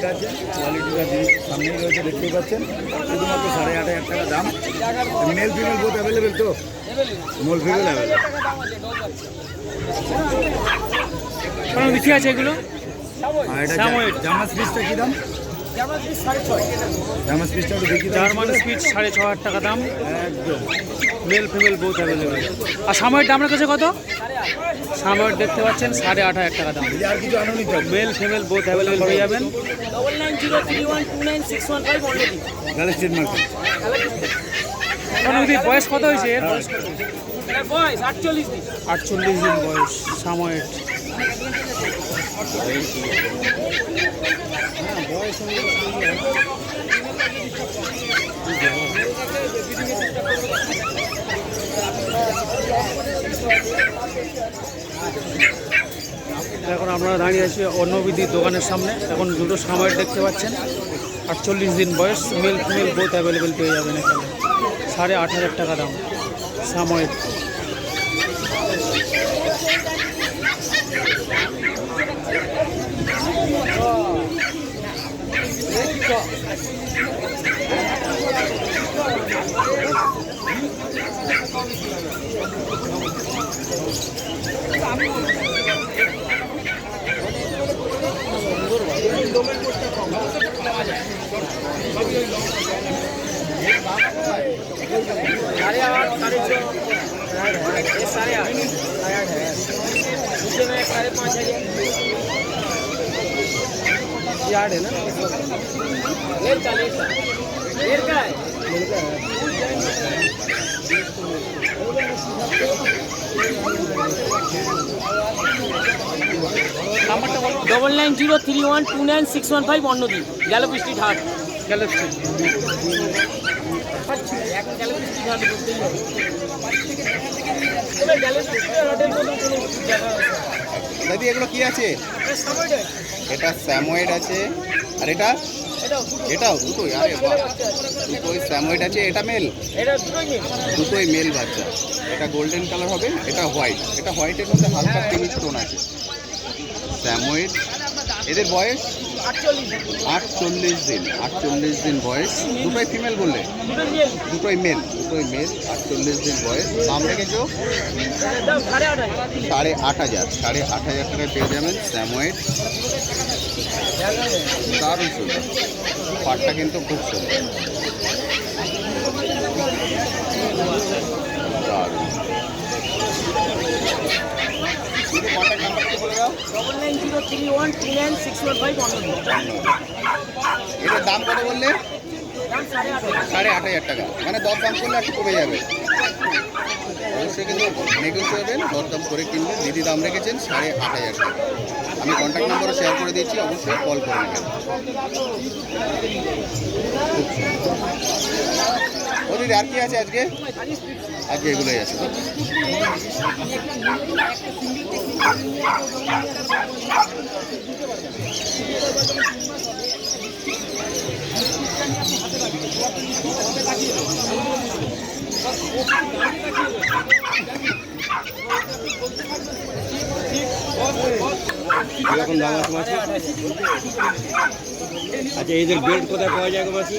Rate আছে, কোয়ালিটিটা সামনেই রয়েছে, দেখতেই পাচ্ছেন। শুধুমাত্র 8,500 টাকা দাম। মেল ফিমেল বোথ অ্যাভেলেবেল তো? Male female available. বেশি আছে এগুলো। জামাস পিসটা কী দাম? জামাস পিসটা একটু দেখি। জার্মান স্পিচ 6,500 টাকা দাম। একদম মেল ফিমেল বোথ অ্যাভেলেবেল। আর সাময়ের দামের কাছে কত? সাময়ের দেখতে পাচ্ছেন 8,500 টাকা দাম। আর কিছু আনুনি তো? মেল ফিমেল বোথ অ্যাভেলেবেল পেয়ে যাবেন। 9903129615 গার্লস স্ট্রিট মার্কেট। বয়স কত হয়েছে এর? বয়স 48 দিন। 48 দিন বয়স সাময়ের। এখন আপনারা দাঁড়িয়ে আছি অন্নবিধির দোকানের সামনে। এখন দুটো সাময়ের দেখতে পাচ্ছেন। 48 দিন বয়স, মেল ফিমেল বোথ অ্যাভেলেবেল পেয়ে যাবেন এখানে। 8,500 টাকা দাম সাময়ের। यार्ड है ना, নাম্বারটা বলো। 9903129615 অন্যদি গ্যালোপি স্ট্রিট হাট। গ্যালাক্সি। এখন গ্যালোপি স্ট্রিট হাট বলতেই হবে। তবে গ্যালোপি স্ট্রিট হাটের মতো কোনো জায়গা আছে? দাদি এগুলো কি আছে? এটা স্যাময়েড আছে, আর এটাও দুটোই। আরে বাহ, দুটোই স্যাময়েড আছে। এটা মেল, এটা দুটোই নেই। দুটোই মেল বাচ্চা। এটা গোল্ডেন কালার হবে, এটা হোয়াইট। এটা হোয়াইটের মধ্যে হালকা পিঙ্ক টোন আছে। স্যাময়েড, এদের বয়স 48 দিন। 48 দিন বয়স। দুটোই ফিমেল বললে? দুটোই মেল। 48 দিন বয়স। দাম রেখেছো 8,500। 8,500 টাকায় পেয়ে যাবেন স্যাময়েড। দারুণ সুন্দর, পাটটা কিন্তু খুব সুন্দর, দারুণ। কন্ট্যাক্ট নাম্বারটা বলে দাও। 9903129615 অন্যদি। এটার দাম কত বললে? 8,500 টাকা। মানে দরদাম করলে একটু কমে যাবে। অবশ্যই কিন্তু নেগোসিয়েবল, দরদাম করে কিনবেন। দিদি দাম রেখেছেন 8,500 টাকা। আমি কন্ট্যাক্ট নাম্বারও শেয়ার করে দিচ্ছি, অবশ্যই কল করে নেবেন। ও দিদি আর কি আছে আজকে? আজকে এগুলোই আছে। এরকম দাম আছে মাছি। আচ্ছা, এদের বেল্ট কোথায় পাওয়া যায় গো মাছি?